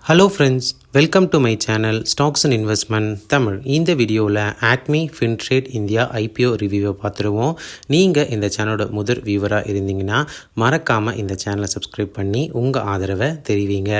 Hello friends, welcome to my channel stocks and investment Tamil. இந்த வீடியோவில் Acme ஃபின்ட்ரேட் India IPO ரிவ்யூவை பார்த்துருவோம். நீங்கள் இந்த சேனலோட முதல் வியூவராக இருந்தீங்கன்னா மறக்காமல் இந்த சேனலை சப்ஸ்கிரைப் பண்ணி உங்கள் ஆதரவை தெரிவிங்க.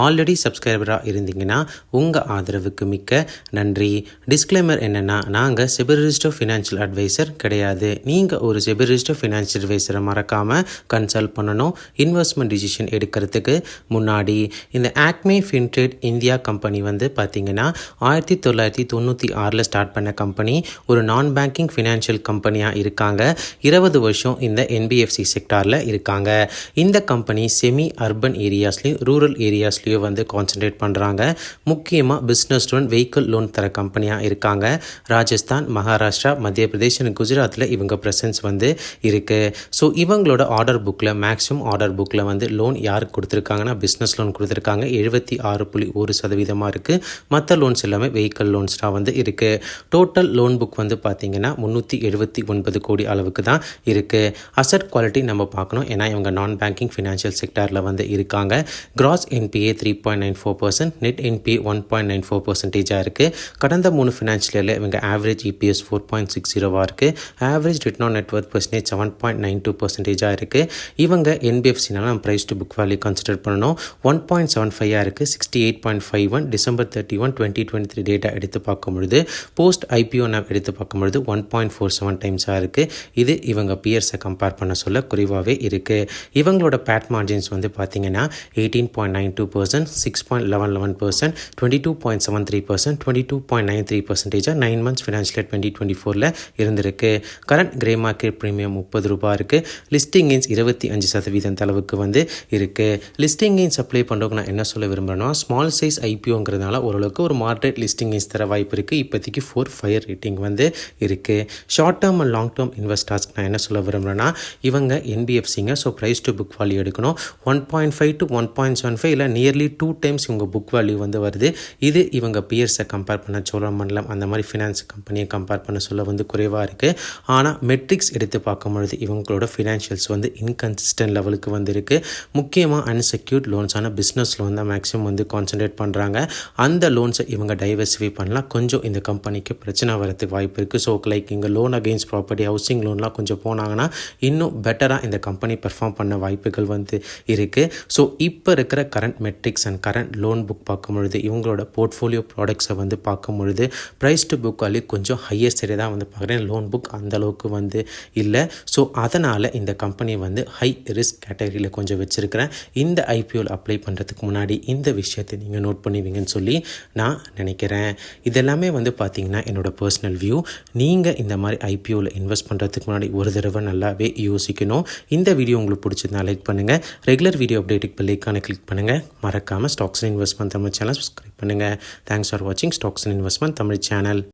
ஆல்ரெடி சப்ஸ்கிரைபராக இருந்தீங்கன்னா உங்கள் ஆதரவுக்கு மிக்க நன்றி. டிஸ்க்ளைமர் என்னென்னா, நாங்கள் செபி ரிஜிஸ்டர்ட் ஃபினான்ஷியல் அட்வைசர் கிடையாது. நீங்கள் ஒரு செபி ரிஜிஸ்டர்ட் ஃபினான்ஷியல் அட்வைசரை மறக்காமல் கன்சல்ட் பண்ணணும். இன்வெஸ்ட்மெண்ட் டிசிஷன் எடுக்கிறதுக்கு முன்னாடி இந்த ஆக்மி ஃபின்ட்ரேட் இந்தியா கம்பெனி வந்து பார்த்திங்கன்னா 1996 ஸ்டார்ட் பண்ண கம்பெனி. ஒரு நான் பேங்கிங் ஃபினான்ஷியல் கம்பெனியாக இருக்காங்க. 20 வருஷம் இந்த என்பிஎஃப்சி செக்டாரில் இருக்காங்க. இந்த கம்பெனி செமி அர்பன் ஏரியாஸ்லேயும் ரூரல் ஏரியாஸ்லேயும் வந்து கான்சன்ட்ரேட் பண்ணுறாங்க. முக்கியமாக பிஸ்னஸ் லோன், வெஹிக்கிள் லோன் தர கம்பெனியாக இருக்காங்க. ராஜஸ்தான், மகாராஷ்டிரா, மத்திய பிரதேஷ், குஜராத்தில் இவங்க ப்ரெசன்ஸ் வந்து இருக்குது. ஸோ இவங்களோட ஆர்டர் புக்கில் மேக்ஸிமம் ஆர்டர் புக்கில் வந்து லோன் யாருக்கு கொடுத்துருக்காங்கன்னா பிஸ்னஸ் லோன் கொடுத்துருக்காங்க. 76.1% இருக்குது. மற்ற லோன்ஸ் எல்லாமே வெஹிக்கிள் லோன்ஸ்டாக வந்து இருக்குது. டோட்டல் லோன் புக் வந்து பார்த்திங்கன்னா 379 கோடி அளவுக்கு தான் இருக்குது. அசட் குவாலிட்டி நம்ம பார்க்கணும், ஏன்னா இவங்க நான் பேங்கிங் ஃபினான்ஷியல் செக்டாரில் வந்து இருக்காங்க. கிராஸ் என்பிஏ 3.94%, நெட் என்பிஏ 1.94% இருக்குது. கடந்த 3 ஃபினான்ஷியல் இயரில் இவங்க ஆவரேஜ் இபிஎஸ் 4.60 இருக்குது. Average return on net worth percentage 7.92% இருக்குது. இவங்க என்பிஎஃப்சினால நம்ம price to book value consider பண்ணணும். 1.75 இருக்குது. 68.51 டிசம்பர் 31, 2023 டேட்டா எடுத்து பார்க்கும்பொழுது, போஸ்ட் ஐபிஓ நாப் எடுத்து பார்க்கும்பொழுது 1.47 டைம்ஸாக இருக்குது. இது இவங்க பியர்ஸை கம்பேர் பண்ண சொல்ல குறைவாகவே இருக்குது. இவங்களோட பேட் மார்ஜின்ஸ் வந்து பார்த்திங்கன்னா 18.92%, 6.11%, 22.73%, 22.93% 9 months ஃபினான்ஷியல் இயர் 2024 இருந்திருக்கு. கரண்ட் கிரே மார்க்கெட் ப்ரீமியம் 30 ரூபாய் இருக்குது. லிஸ்டிங் கெயின்ஸ் 25% அளவுக்கு வந்து இருக்குது. லிஸ்டிங் கெயின்ஸ் அப்ளை பண்ணுறவங்க நான் என்ன சொல்ல விரும்புகிறேன்னா, ஸ்மால் சைஸ் ஐபிஓங்கிறதுனால ஓரளவுக்கு ஒரு மார்க்கெட் லிஸ்டிங் கெயின்ஸ் தர வாய்ப்பு இருக்குது. இப்போதைக்கு 4.5 ரேட்டிங் வந்து இருக்குது. Short term and long term இன்வெஸ்டர்ஸ்க்கு நான் என்ன சொல்ல விரும்புகிறேன்னா, இவங்க என்பிஎஃப்சிங்க. So price to book value எடுக்கணும். 1.5 to 1.75 இல்லை நியர்லி 2 டைம்ஸ் இவங்க புக் வேல்யூ வந்து வருது. இது இவங்க பியர்ஸை கம்பேர் பண்ண சோழமண்டலம் அந்த மாதிரி ஃபினான்ஸ் கம்பெனியை கம்பேர் பண்ண சொல்ல வந்து குறைவாக இருக்குது. ஆனால் மெட்ரிக்ஸ் எடுத்து பார்க்கும்பொழுது இவங்களோட ஃபினான்ஷியல்ஸ் வந்து இன்கன்சிஸ்டன்ட் லெவலுக்கு வந்து இருக்குது. முக்கியமாக அன்செக்யூர்ட் லோன்ஸான பிஸ்னஸ் லோன் தான் மேக்ஸிமம் வந்து கான்சன்ட்ரேட் பண்ணுறாங்க. அந்த லோன்ஸை இவங்க டைவர்சிஃபை பண்ணலாம். கொஞ்சம் இந்த கம்பெனிக்கு பிரச்சனை வரதுக்கு வாய்ப்பு இருக்குது. ஸோ லைக் இங்கே லோன் அகெயின்ஸ்ட் ப்ராப்பர்ட்டி, ஹவுசிங் லோன்லாம் கொஞ்சம் போனாங்கன்னா இன்னும் பெட்டராக இந்த கம்பெனி பெர்ஃபார்ம் பண்ண வாய்ப்புகள் வந்து இருக்குது. ஸோ இப்போ இருக்கிற current metrics and current loan book பார்க்கும்பொழுது இவங்களோட போர்ட்ஃபோலியோ ப்ராடக்ட்ஸை வந்து பார்க்கும்பொழுது ப்ரைஸ் டு புக் வேல்யூ கொஞ்சம் ஹையர் சைடே தான் வந்து பார்க்குறேன். லோன் புக் அந்தளவுக்கு வந்து இல்லை. ஸோ அதனால் இந்த கம்பெனியை வந்து ஹை ரிஸ்க் கேட்டகரியில் கொஞ்சம் வச்சுருக்கிறேன். இந்த ஐபிஓவில் அப்ளை பண்ணுறதுக்கு முன்னாடி இந்த விஷயத்தை நீங்கள் நோட் பண்ணுவீங்கன்னு சொல்லி நான் நினைக்கிறேன். இதெல்லாமே வந்து பார்த்திங்கன்னா என்னோடய பர்சனல் வியூ. நீங்கள் இந்த மாதிரி ஐபிஓவில் இன்வெஸ்ட் பண்ணுறதுக்கு முன்னாடி ஒரு தடவை நல்லாவே யோசிக்கணும். இந்த வீடியோ உங்களுக்கு பிடிச்சதுனா லைக் பண்ணுங்கள். ரெகுலர் வீடியோ அப்டேட்டுக்கு பெல்லைக்கான கிளிக் பண்ணுங்கள். மறக்காமல் stocks and investment Tamil channel subscribe பண்ணுங்கள். தேங்க்ஸ் ஃபார் வாட்சிங் stocks and investment Tamil channel.